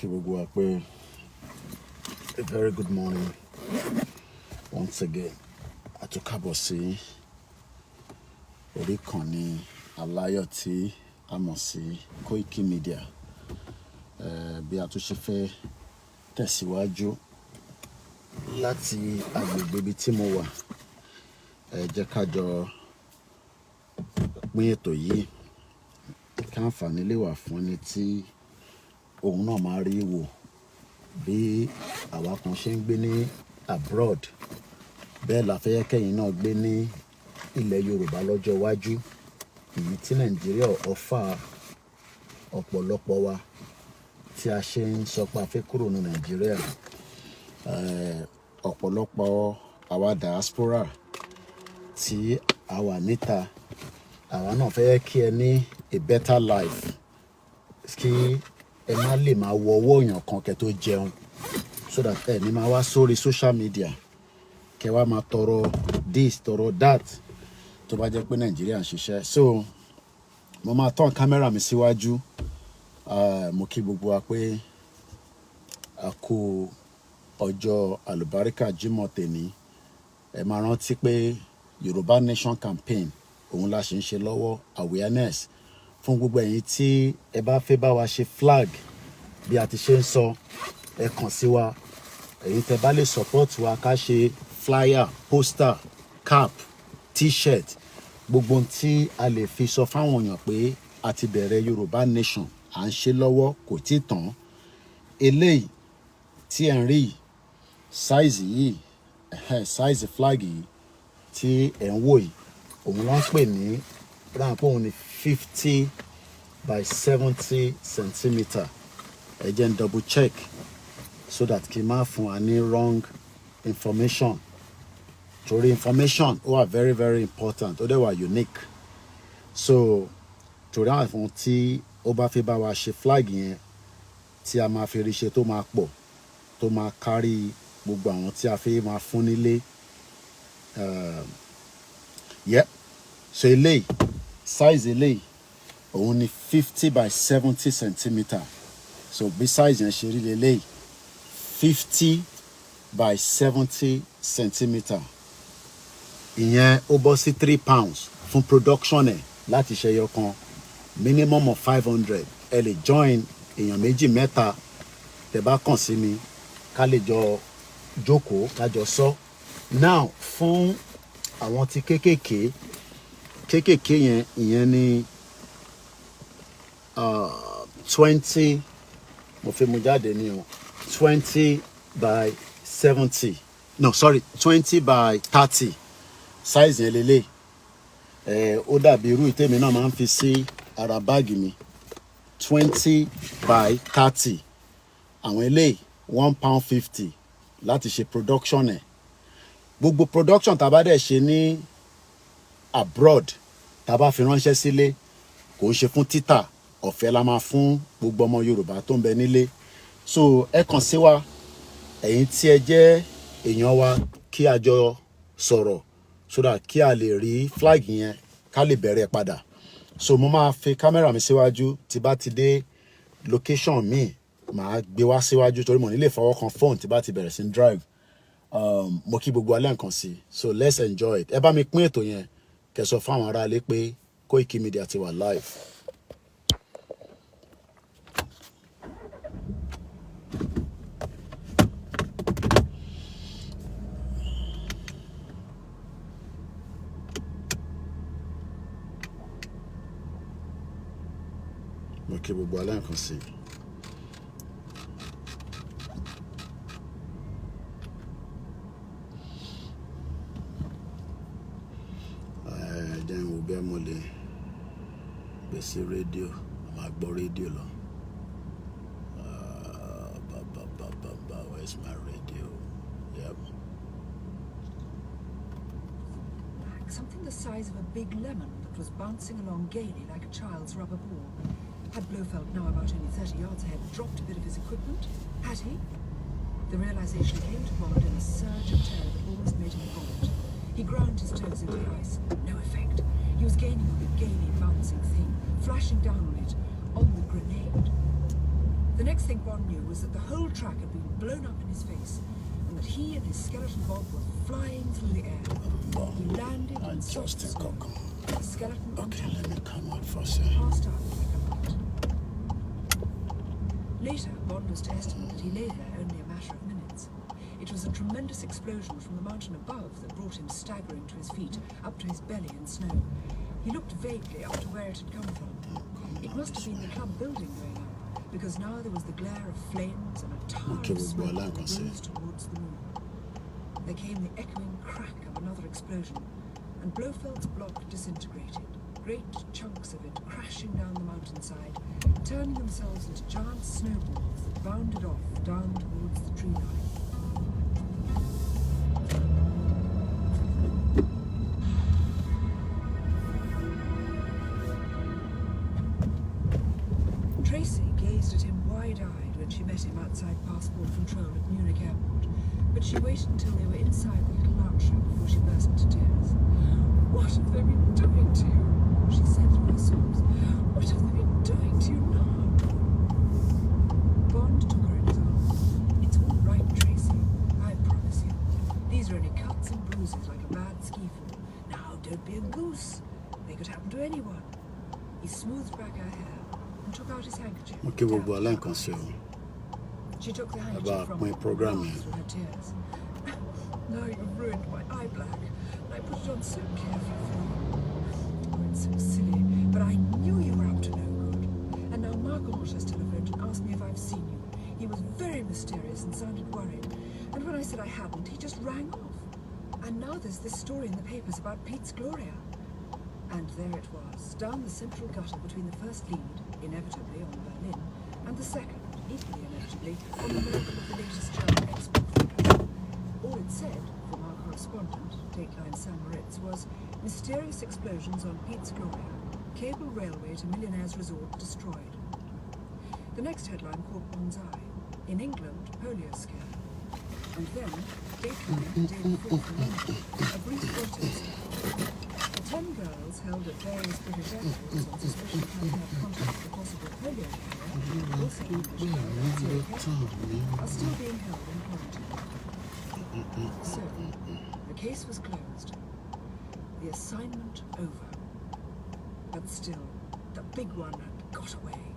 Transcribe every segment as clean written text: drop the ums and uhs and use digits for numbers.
A very good morning once again. Àtúnkàbọ̀ sí orí ìkànnì aláyọ̀ tí a mọ̀ sí Koikimedia. Bí a tún ṣe fẹ́ tẹ̀síwájú láti agbègbè ibi tí mo wà. Jẹ́ ká jọ pín ètò yìí kí àǹfààní lè wà fún ẹni tí òun náà máa rí wò bí àwa kan ṣe ń gbé ní abroad. Bẹ́ẹ̀ la fẹ́ kẹ́yìn náà gbé ní ilẹ̀ Yorùbá lọ́jọ́ iwájú. Èyí tí Nàìjíríà ọ̀fà ọ̀pọ̀lọpọ̀ wa tí a ṣe ń sọ pé a fẹ́ kúrò ní Nàìjíríà. Ọ̀pọ̀lọpọ̀ àwa diaspora tí a wà níta, àwa náà fẹ́ kí ẹ ní a better life. Kí ẹ má lè máa wọ owó èèyàn kan kẹ́ tó jẹun, so that ẹ ní máa wá sórí social media kẹ́ wá máa tọrọ this tọrọ that tó bá jẹ́ pé Nàìjíríà ń ṣiṣẹ́. So mo máa tán kámẹ́rà mi síwájú. Mo kí gbogbo wa pé a kú ọjọ́ àlùbáríkà Jímọ̀ tèmi. Ẹ máa rántí pé Yorùbá Nation campaign òun la ṣe ń ṣe lọ́wọ́, awareness fún gbogbo ẹ̀yin tí ẹ bá fẹ́ bá wa ṣe flag bí a ti ṣe ń sọ. Ẹ kàn sí wa. Ẹ̀yin tẹ́ bá lè support wa ká ṣe flyer, poster, cap, t-shirt, gbogbo ohun tí a lè fi sọ fáwọn èèyàn pé a ti bẹ̀rẹ̀ Yorùbá Nation, à ń ṣe lọ́wọ́, kò tí ì tán. Eléyìí tí ẹ̀ ń rí size yìí, size flag yìí tí ẹ̀ ń wò yìí, òun ló ń pè ní ráńpẹ́ òun ní 50 by 70 centimeter. Ẹ jẹ́ n double check so that kí n má fún wa ní wrong information. Torí information ó wà very very important, ó dẹ̀ wà unique. So torí àwọn fún tí ó bá fẹ́ bá wa ṣe flag yẹn tí a máa fi rí ṣe tó máa pọ̀, tó máa kárí gbogbo àwọn tí a fẹ́ máa fún nílé. So eléyìí, size eléyìí òun ni 50 by 70 centimeter. So bí size yẹn ṣe rí leléyìí, 50 by 70 centimeter. Ìyẹn ó bọ́ sí 3 pounds fún production ẹ̀ láti ṣe ẹyọ kan, minimum of 500. Ẹ lè join èèyàn méjì mẹ́ta tẹ́ bá kàn sí mi ká lè jọ jókòó ká jọ sọ. Now fún àwọn tí kéékèèké yẹn, ìyẹn ni 20, mo fẹ́ mú jáde ní o, 20 by 70, no sorry, 20 by 30 size yẹn lélẹ̀. Ó dàbí irú ìtẹ́mi náà máa ń fi sí ara báàgì mi, 20 by 30. Àwọn eléyìí £1.50 láti ṣe production ẹ̀. Gbogbo production tá bá dẹ̀ ṣe ní abroad, tá bá fi ránṣẹ́ sílé, kò ń ṣe fún títà, ọ̀fẹ́ la máa fún gbogbo ọmọ Yorùbá tó ń bẹ nílé. So ẹ kàn sí wa, ẹ̀yin tí ẹ jẹ́ èèyàn wa, kí a jọ sọ̀rọ̀ so that kí a lè rí flag yẹn ká lè bẹ̀rẹ̀ padà. So mo máa fi kámẹ́rà mi síwájú, tí bá ti dé location mi màá gbé wá síwájú torí mo ní lè fọwọ́ kan phone tí bá ti bẹ̀rẹ̀ sí drive. Mo kí gbogbo alẹ́ nǹkan sí. So let's enjoy it. Ẹ bá mi pín ètò yẹn kẹ́ sọ fún àwọn ará ilé pé Koikimedia ti wà live. Mo kí gbogbo alẹ́ nǹkan sí. Jẹ́ ìwò bẹ́ẹ̀ mo lè gbé sí rédíò, màá gbọ́ rédíò lọ. Where's my radio? Yep. Something the size of a big lemon that was bouncing along gaily like a child's rubber ball. Had Blofeld, now about only 30 yards ahead, dropped a bit of his equipment? Had he? The realization came to Bond in a surge of terror that almost made him vomit. He ground his toes into the ice. No effect. He was gaining on the gaily bouncing thing, flashing down on it, on the grenade. The next thing Bond knew was that the whole track had been blown up in his face, and that he and his skeleton Bob were flying through the air. He landed in soft snow. The skeleton Okay, let me come out first. passed out like a light. Later, Bond was to estimate that he lay there only a matter of minutes. It was a tremendous explosion from the mountain above that brought him staggering to his feet, up to his belly in snow. He looked vaguely up to where it had come from. It must have been the club building going up, because now there was the glare of flames and a tar of smoke that rose towards the moon. There came the echoing crack of another explosion, and Blofeld's block disintegrated, great chunks of it crashing down the mountainside, turning themselves into giant snowballs that bounded off down towards the tree line. Tracy gazed at him wide-eyed when she met him outside passport control at Munich airport, but she waited until they were inside the little lounge room before she burst into tears. "What have they been doing to you?" she said through her sobs. "What have they been doing to you now?" Bond took her in his arms. "It's all right, Tracy. I promise you. These are only cuts and bruises like a bad ski fall. Now, don't be a goose. They could happen to anyone." He smoothed back her hair and took out his handkerchief. Okay, we'll go along, Consul. She took the handkerchief About from my him and programming. laughed through her tears. "Now you've ruined my eye black, and I put it on so carefully for you. Oh, it's so silly, but I knew you were up to no good. And now Marc-Ange has telephoned and asked me if I've seen you. He was very mysterious and sounded worried. And when I said I hadn't, he just rang off. And now there's this story in the papers about Pete's Gloria." And there it was, down the central gutter between the first lead, inevitably on Berlin, and the second, equally inevitably, on the miracle of the latest German export factory. All it said, from our correspondent, Dateline San Moritz, was "Mysterious explosions on Pete's Gloria. Cable railway to Millionaire's Resort destroyed." The next headline caught Bond's eye. "In England, polio scare." And then, Dateline the day before from London, a brief protest. The 10 girls held at various British airports on suspicion of having had contact with a possible polio carrier, also English girl and Syria, are still being held in quarantine. So, the case was closed. The assignment over. But still, the big one had got away.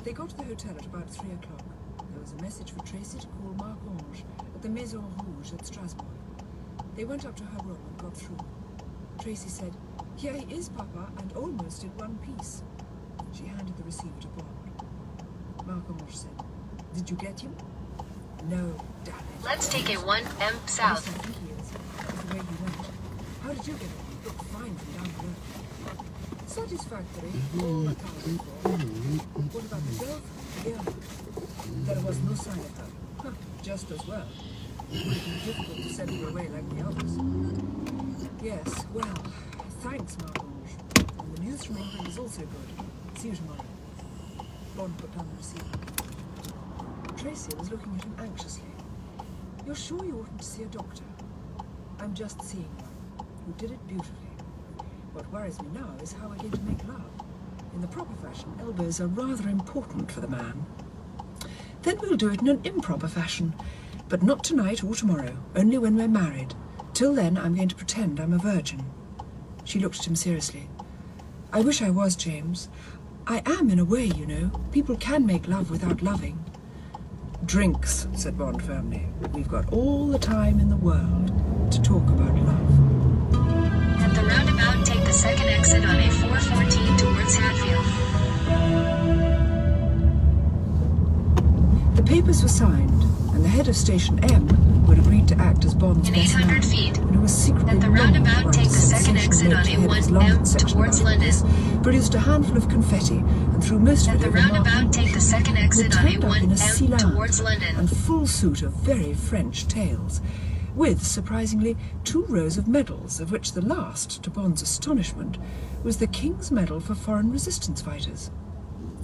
They got to the hotel at about 3 o'clock. There was a message for Tracy to call Marc-Ange at the Maison Rouge at Strasbourg. They went up to her room and got through. Tracy said, "Here he is, Papa, and almost in one piece." She handed the receiver to Bond. Marc-Ange said, "Did you get him?" "No, damn it." Let's take a 1M "Yes, south. I think he is. That's the way he went. How did you get him? He looked fine from down the road." "Satisfactory. All accounted for." "What about the girlfriend, Irma?" "There was no sign of her." "Huh, just as well. It would have been difficult to send her away like the others." "Yes, well, thanks, Marc-Ange. And the news from England is also good. See you tomorrow." Bond put down the receiver. Tracy was looking at him anxiously. "You're sure you oughtn't to see a doctor?" "I'm just seeing one, who did it beautifully. What worries me now is how we're going to make love. In the proper fashion, elbows are rather important for the man. Then we'll do it in an improper fashion, but not tonight or tomorrow, only when we're married. Till then, I'm going to pretend I'm a virgin." She looked at him seriously. "I wish I was, James. I am in a way, you know. People can make love without loving." "Drinks," said Bond firmly. "We've got all the time in the world to talk about love." At the roundabout, take the second exit on A414 towards Hatfield. The papers were signed, and the head of Station M, who had agreed to act as Bond's In best 800 man, feet. and who was secretly At the longing to roundabout, write take a the second sensational exit on note to head his A1M London section towards about London. this, produced a handful of confetti, and threw most At of the it over roundabout, Marc-Ange, take the second who exit on turned up in a sea A1M lounge towards London. and full suit of very French tails, with, surprisingly, 2 rows of medals, of which the last, to Bond's astonishment, was the King's Medal for Foreign Resistance Fighters.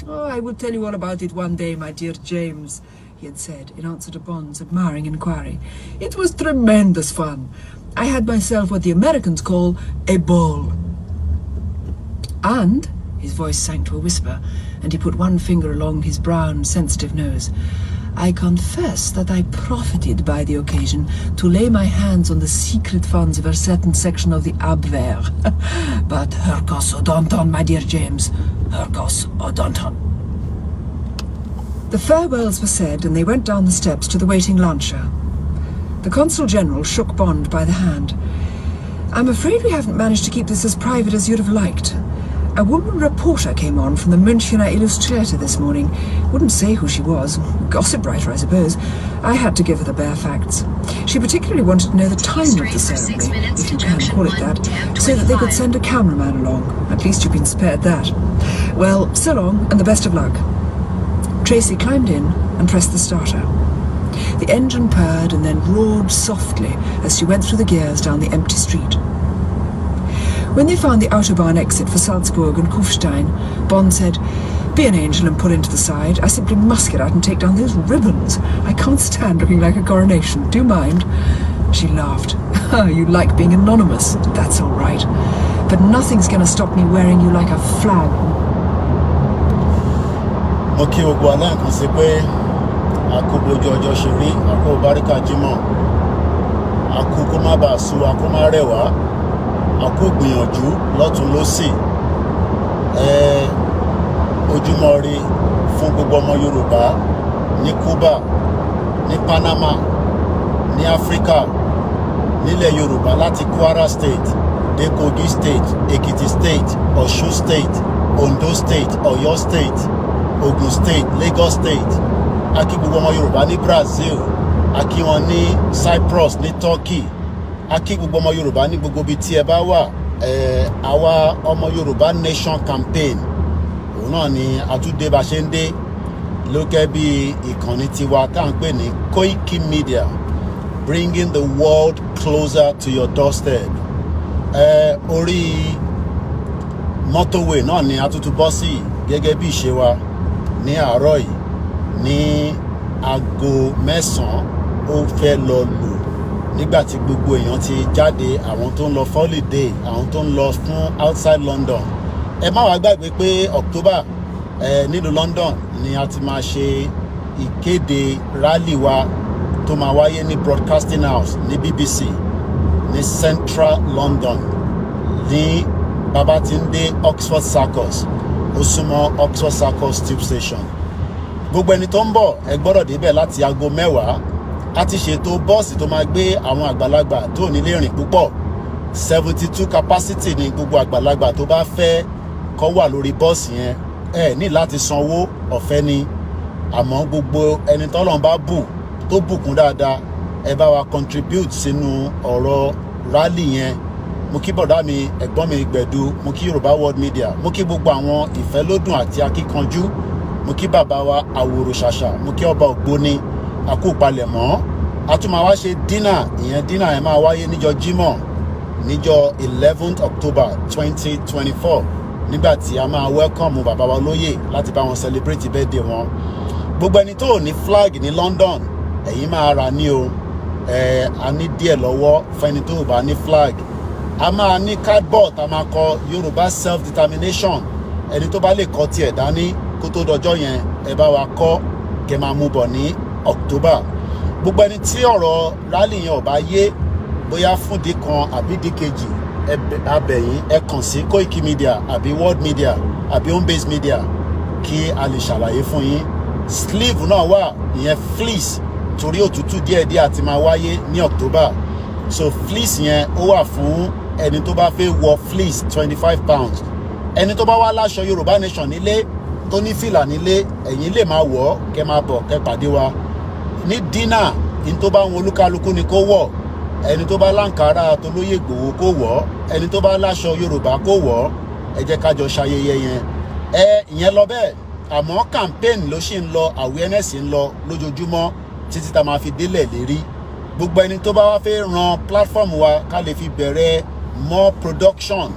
"Oh, I will tell you all about it one day, my dear James," he had said, in answer to Bond's admiring inquiry. "It was tremendous fun. I had myself what the Americans call a ball." And, his voice sank to a whisper, and he put one finger along his brown, sensitive nose. I confess that I profited by the occasion to lay my hands on the secret funds of a certain section of the Abwehr. But Herkos Odonton, my dear James, Herkos Odonton. The farewells were said, and they went down the steps to the waiting lancha. The Consul General shook Bond by the hand. I'm afraid we haven't managed to keep this as private as you'd have liked. A woman reporter came on from the Münchener Illustrator this morning. Wouldn't say who she was. Gossip writer, I suppose. I had to give her the bare facts. She particularly wanted to know the time of the ceremony, if you can call it that, so that they could send a cameraman along. At least you've been spared that. Well, so long, and the best of luck. Tracy climbed in and pressed the starter. The engine purred and then roared softly as she went through the gears down the empty street. When they found the Autobahn exit for Salzburg and Kufstein, Bond said, "Be an angel and pull into the side. I simply must get out and take down those ribbons. I can't stand looking like a coronation. Do you mind?" She laughed. "You like being anonymous. That's all right. But nothing's going to stop me wearing you like a flag." Okay, Ogwana, kan se pe akobojo ojo sere, ako barika jimo. Ako ko ma ba su, ako ma rewa. Ako gbìyànjú lọ́tùn lósì. Ojúmọ́ ire fún gbogbo ọmọ Yorùbá ní Cuba, ní Panama, ní Áfríkà, nílẹ̀ Yorùbá láti Kwara State, dé Kogi State, Ekiti State, Ọ̀ṣun State, Ondo State, Ọ̀yọ́ State, Ogun State, Lagos State. A kí gbogbo ọmọ Yorùbá ní Brazil, a kí wọn ní Cyprus, ní Turkey. A kí gbogbo ọmọ Yorùbá ní gbogbo ibi tí ẹ bá wà. Àwa ọmọ Yorùbá Nation Campaign òun náà ni àtúndé bá ṣe ń dé lókè bí ìkànnì tiwa tá à ń pè ní Koikimedia, bringing the world closer to your doorstep. Orí motorway náà ni àtúntò bọ́ sí gẹ́gẹ́ bí ìṣe wa ní àárọ̀ yìí ní aago 9 ó fẹ́ lọ lù nígbàtí gbogbo èèyàn ti jáde, àwọn tó ń lọ holiday, àwọn tó ń lọ fún outside London. Ẹ má wá gbàgbé pé October nílùú London ni a ti máa ṣe ìkéde rally wa tó máa wáyé ní Broadcasting House ní BBC ní Central London ní Babatinde Oxford Circus, ó súnmọ́ Oxford Circus Tube Station. Gbogbo ẹni tó ń bọ̀ ẹ gbọ́dọ̀ débẹ̀ láti aago 10. A ti ṣètò bọ́ọ̀sì tó máa gbé àwọn àgbàlagbà tó nílé rìn púpọ̀. 72 capacity ni gbogbo àgbàlagbà tó bá fẹ́ kó wà lórí bọ́ọ̀sì yẹn. Ẹ ní láti sanwó, ọ̀fẹ́ ni. Àmọ́ gbogbo ẹni tọ́lọ́run bá bù tó bùkún dáadáa, ẹ bá wa contribute sínú ọ̀rọ̀ rally yẹn. Mo kí bọ̀dá mi, ẹ̀gbọ́n mi Gbẹ̀du, mo kí Yorùbá World Media, mo kí gbogbo àwọn ìfẹ́lódùn àti akíkanjú, mo kí bàbá wa Àwòrò Ṣàṣà, mo kí ọba Ògbóni, àkópalẹ̀mọ́. A tún máa wá ṣe dínà, ìyẹn dínà ẹ̀ máa wáyé níjọ́ Jímọ̀, níjọ́ 11th October 2024, nígbà tí a máa welcome bàbá wa lóyè láti bá wọn celebrate birthday wọn. Gbogbo ẹni tó ní flag ní London, ẹ̀yin máa rà ní o. A ní díẹ̀ lọ́wọ́ fẹ́ni tó bá ní flag. A máa ní cardboard, a máa kọ Yorùbá self-determination. Ẹni tó bá lè kọ tiẹ̀ dání kó tó dọjọ́ yẹn, ẹ bá wa kọ kẹ́ máa mú bọ̀ ní October. Gbogbo ẹni tí ọ̀rọ̀ rally yẹn ò bá yé, bóyá fún di kan àbí di kejì, abẹ̀yìn ẹ kàn sí Koikimedia àbí World Media àbí Home Base Media kí a lè ṣàlàyé fún yín. Sleeve náà wà, ìyẹn fleece, torí òtútù díẹ̀díẹ̀ àti máa wáyé ní October. So fleece yẹn ó wà fún ẹni tó bá fẹ́ wọ fleece 25 pounds. Ẹni tó bá wá láṣọ Yorùbá Nation nílé tó ní fìlà nílé, ẹ̀yin lè máa wọ̀ kẹ́ máa bọ̀ kẹ́ pàdé wa ní dínà. In tó bá wọn olúkálukú ni kó wọ̀. Ẹni tó bá láǹkárá tó lóyè Ìgbòho kó wọ̀, ẹni tó bá láṣọ Yorùbá kó wọ̀. Ẹ jẹ́ ká jọ ṣayẹyẹ yẹn. Ìyẹn lọ bẹ́ẹ̀. Àmọ́ campaign ló ṣì ń lọ, awareness ń lọ lójoojúmọ́ títí tá máa fi délẹ̀ lérí. Gbogbo ẹni tó bá wá fẹ́ ran platform wa ká lè fi bẹ̀rẹ̀ more production,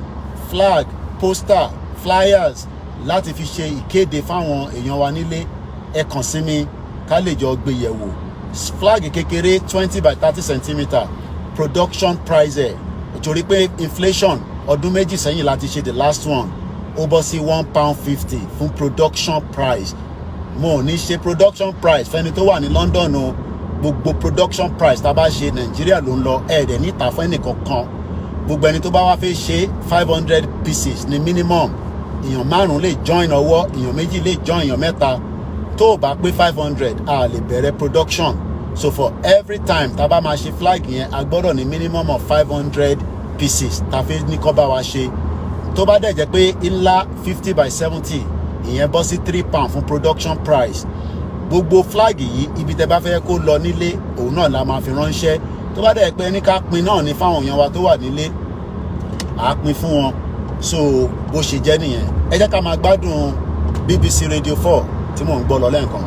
flag, poster, flyers láti fi ṣe ìkéde fáwọn èèyàn wa nílé, ẹ kàn sí mi ká lè jọ gbé yẹ̀wò. Flag kékeré 20 by 30 centimeter, production price ẹ̀, torí pé inflation ọdún méjì sẹ́yìn láti ṣe the last one. ó bọ́ sí £1.50 fún production price. Mo ní ṣe production price fẹ́ni tó wà ní London o. Gbogbo production price tá a bá ṣe Nàìjíríà ló ń lọ ẹ̀ẹ́dẹ̀ níta fún ẹnì kankan. Gbogbo ẹni tó bá wá fẹ́ ṣe 500 pieces ní minimum. Èèyàn 5 lè join ọwọ́, èèyàn 2 lè join, èèyàn 3. Tó o bá pé 500 a lè bẹ̀rẹ̀ production. So for every time tá a bá máa ṣe flag yẹn a gbọ́dọ̀ ní minimum of 500 pieces tá a fi ní kó bá wa ṣe. Tó bá dẹ̀ jẹ́ pé ńlá 50/70 ìyẹn bọ́ sí £3 fún production price. Gbogbo flag yìí ibi tẹ́ bá fẹ́ kó lọ nílé òun náà la máa fi ránṣẹ́. Tó bá dẹ̀ pé ní ká pin náà ní fáwọn èèyàn wa tó wà nílé à pin fún wọn. So bó ṣe jẹ́ nìyẹn. Ẹ jẹ́ ká máa gbádùn BBC Radio 4 tí mò ń gbọ́ lọ lẹ́ẹ̀kan.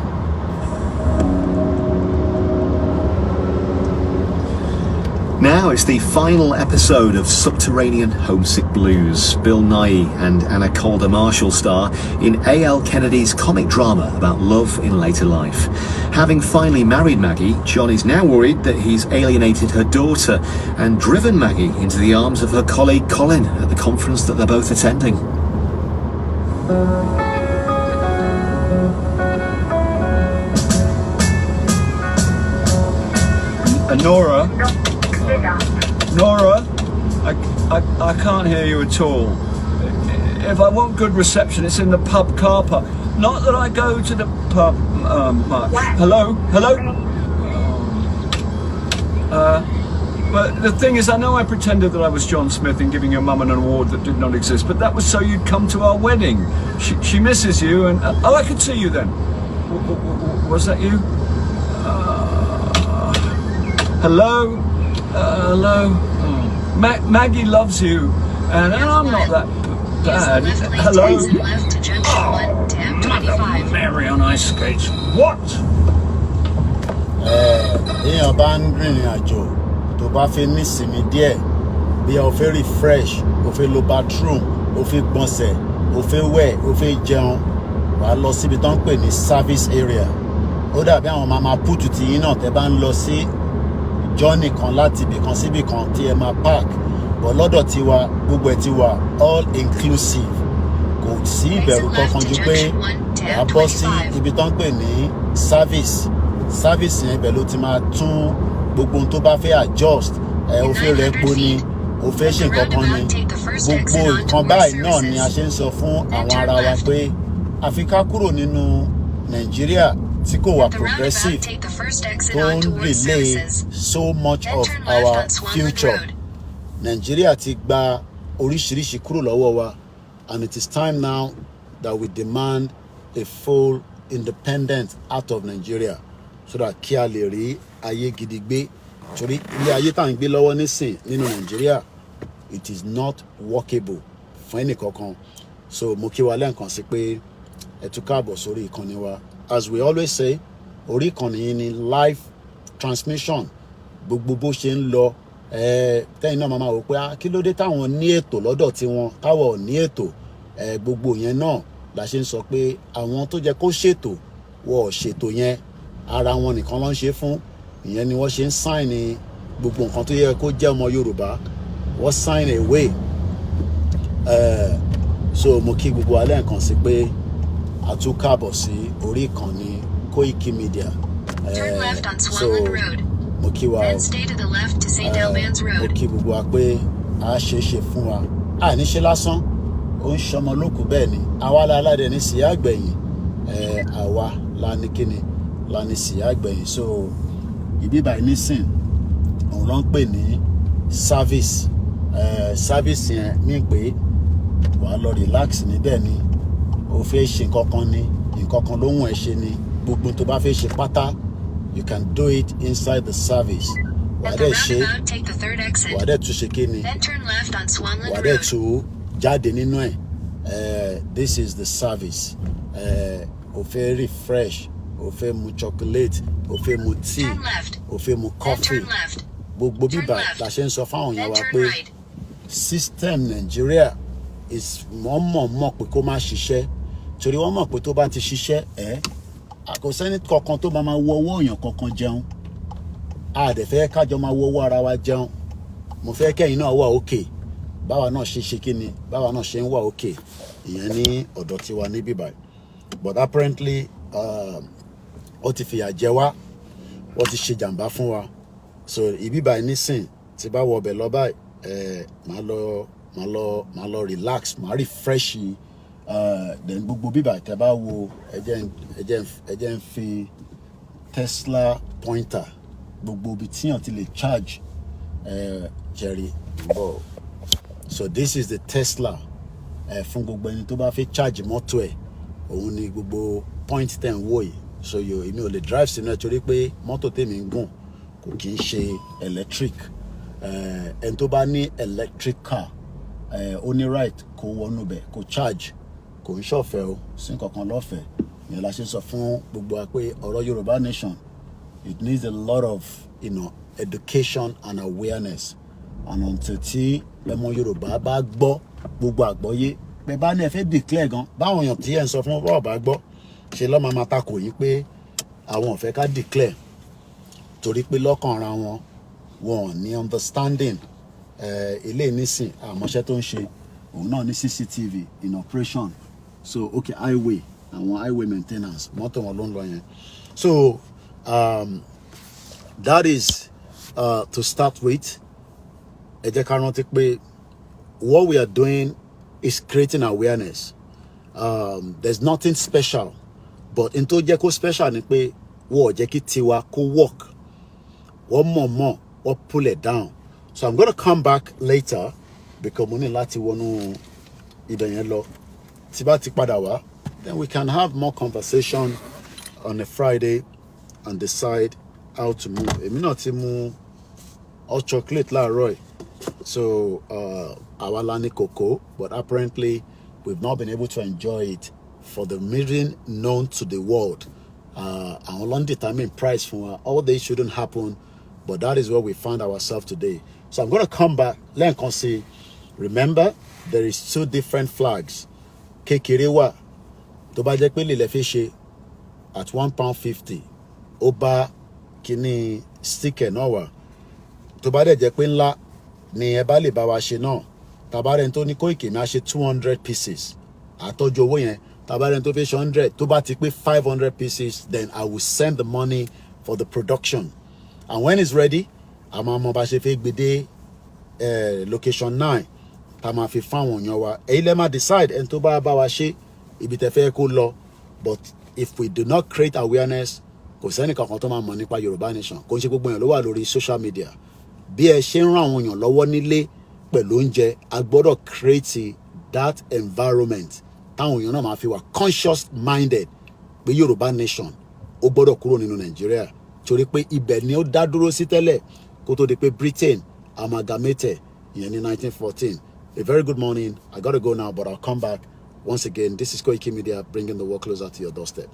Now it's the final episode of Subterranean Homesick Blues. Bill Nighy and Anna Calder Marshall star in A.L. Kennedy's comic drama about love in later life. Having finally married Maggie, John is now worried that he's alienated her daughter and driven Maggie into the arms of her colleague Colin at the conference that they're both attending. Nora, I can't hear you at all. If I want good reception, it's in the pub car park. Not that I go to the pub much. Hello? But the thing is, I know I pretended that I was John Smith in giving your mum an award that did not exist, but that was so you'd come to our wedding. She misses you, and oh, I could see you then. Was that you? Hello? Hello? Oh. Maggie loves you, and I'm not that bad. Hello? Oh, Mary on ice skates. What? Èèyàn bá ń rìnrìn àjò tó bá fẹ́ ní ìsinmi díẹ̀ bí o fẹ́ refresh, o fẹ́ lo bathroom, o fẹ́ gbọ̀nsẹ̀, o fẹ́ wẹ̀, o fẹ́ jẹun, wàá lọ síbi tó ń pè ní service area. Ó dàbí àwọn mama pútù tí yín náà tẹ́ bá ń lọ sí journey kan láti ibì kan síbì kan tí ẹ máa park. But lọ́dọ̀ tiwa gbogbo ẹ̀ ti wà all inclusive. Kò sí ìbẹ̀rù kankan ju pé wàá bọ́ sí ibi tó ń pè ní service yẹn ibẹ̀ ló ti máa tún gbogbo ohun tó bá fẹ́ adjust. O fẹ́ rẹ epo ni, o fẹ́ ṣe nǹkan kan ni, gbogbo nǹkan báyìí náà ni a ṣe ń sọ fún àwọn ará wa pé àfi ká kúrò nínú Nàìjíríà tí kò wà progressive tó ń relay so much of our future. Nàìjíríà ti gba oríṣiríṣi kúrò lọ́wọ́ wa, and it is time now that we demand a full independence out of Nigeria so that kí a lè rí ayé gidi gbé. Torí ilé ayé tá à ń gbé lọ́wọ́ nísìn nínú Nàìjíríà, it is not workable fún ẹnì kankan. So mo kí wa lẹ́ǹkan sí pé ẹ tún káàbọ̀ sórí ìkànnì wa. As we always say, orí ìkànnì yìí ni live transmission. Gbogbo bó ṣe ń lọ tẹ́yìn náà máa wò pé kí ló dé táwọn ní ètò lọ́dọ̀ tiwọn táwọn ò ní ètò. Gbogbo yẹn náà la ṣe ń sọ pé àwọn tó jẹ́ kó ṣètò wọ́n ò ṣètò yẹn, ara wọn nìkan ló ń ṣe fún. Ìyẹn ni wọ́n ṣe ń sign gbogbo nǹkan tó yẹ kó jẹ́ ọmọ Yorùbá, wọ́n sign away. So mo kí gbogbo alẹ́ nǹkan sí pé a tún káàbọ̀ sí orí ìkànnì Koikimedia. So mo kí wa mo kí gbogbo wa pé a ṣe é ṣe fún wa. A ní ṣe lásán, ó ń ṣọmọ lókù bẹ́ẹ̀ ni. Àwa aládé ní sí àgbẹ̀yìn, àwa la ní kíni la ní sí àgbẹ̀yìn. So ìbí báyìí nísìn òun ló ń pè ní service. Service yẹn mí pé wàá lọ relax níbẹ̀ ni, o fẹ́ ṣe nǹkan kan ni, nǹkan kan ló ń wọ̀n ẹ́ ṣe ni, gbogbo tó bá fẹ́ ṣe pátá you can do it inside the service. Wàá dẹ̀ ṣe, wàá dẹ̀ tún ṣe kí ni, wàá dẹ̀ tún jáde nínú ẹ̀. This is the service. O fẹ́ refresh, o fẹ́ mu chocolate, o fẹ́ mu tea, o fẹ́ mu coffee. Gbogbo bíbà la ṣe ń sọ fáwọn èèyàn wa pé system Nigeria is wọ́n mọ̀ pé kó má ṣiṣẹ́. Torí wọ́n mọ̀ pé tó bá ti ṣiṣẹ́ kò sẹ́ni kankan tó máa wo owó èèyàn kankan jẹun. A dẹ̀ fẹ́ kájọ máa wo owó ara wa jẹun. Mo fẹ́ kẹ́yìn náà wà okay. báwa náà ṣe kíni báwa náà ṣe ń wà òkè ìyẹn ní ọ̀dọ̀ tiwa níbí báyìí but apparently ó ti fìyà jẹ wá wọ́n ti ṣe jàǹbá fún wa so ìbí báyìí nísìn tí bá wọ ọbẹ̀ lọ báyìí màá lọ relax màá refresh then gbogbo bíbà tẹ́ bá wo ẹjẹ́ ń fi Tesla pointer gbogbo ibi tíyàn ti lè charge Jerry bọ̀ so this is the Tesla fún gbogbo ẹni tó bá fẹ́ charge mọ́tò ẹ̀ òun ni gbogbo point ten wò yìí so èmi ò lè drive sínú ẹ̀ torí pé mọ́tò tèmi ń gùn kò kì í ṣe electric ẹni tó bá ní electric car ó ní right kó wọnú bẹ̀ kó charge kò ń ṣọ̀fẹ́ o sí nǹkankan lọ́fẹ̀ẹ́ ìyẹn la ṣe sọ fún gbogbo wa pé ọ̀rọ̀ Yorùbá nation it needs a lot of education and awareness and until tí ẹmọ Yorùbá bá gbọ́ gbogbo àgbọ́yé pé bá ní ẹ fẹ́ declare gan báwọn èèyàn tí ẹ ń sọ fún bọ́ọ̀ bá gbọ́ ṣe lọ́ọ́ máa takò yín pé àwọn ò fẹ́ ká declare torí pé lọ́kàn ara wọn wọn ní understanding ilé nísìn àmọ́ṣẹ́ tó ń ṣe òun náà ní CCTV in operation so okay highway àwọn highway maintenance mọ́tò wọn ló ń lọ yẹn so that is to start with ẹ jẹ́ ká rántí pé what we are doing is creating awareness there's nothing special but n tó jẹ́ kó special ni pé wọ́n ò jẹ́ kí tiwa kó work wọ́n mọ̀ wọ́n pull it down so I'm gonna come back later because mo ní láti wọnú ibẹ̀ yẹn lọ tí bá ti padà wá then we can have more conversation on a Friday and decide how to move èmi náà ti mu hot chocolate láàárọ̀ so àwa la ní cocoa but apparently we've not been able to enjoy it for the reason known to the world àwọn ló ń determine price fún wa all this shouldn't happen but that is where we found ourselves today so I'm going to come back lẹ́ẹ̀kan sí remember there is 2 different flags kékeré wà tó bá jẹ́ pé lè lè fi ṣe at £1.50 ó bá kíní sticker náà wà tó bá dẹ̀ jẹ́ pé ńlá ni ẹ bá lè bá wa ṣe náà tabarẹ́ni tó ní Koikimedia ṣe 200 pieces àtọ́jú owó yẹn tabarẹ́ni tó fi ṣe 100 tó bá ti pé 500 pieces then I will send the money for the production and when it's ready a máa mọ bá ṣe fẹ́ gbé dé location 9 tá máa fi fáwọn èèyàn wa èyí lẹ́ máa decide ẹni tó bá bá wa ṣe ibi tẹ́ fẹ́ kó lọ but if we do not create awareness kò sẹ́ni kankan tó máa mọ̀ nípa Yorùbá nation kò ń ṣe gbogbo èèyàn ló wà lórí social media bí ẹ ṣe ń ràn àwọn èèyàn lọ́wọ́ nílé pẹ̀lú oúnjẹ a gbọ́dọ̀ create that environment táwọn èèyàn náà máa fi wà conscious minded pé Yorùbá nation ó gbọ́dọ̀ kúrò nínú Nàìjíríà torí pé ibẹ̀ ni ó dá dúró sí tẹ́lẹ̀ kó tó di pé Britain amalgamated ìyẹn ní 1914. A very good morning. I gotta go now, but I'll come back once again. This is Koikimedia, bringing the world closer to your doorstep.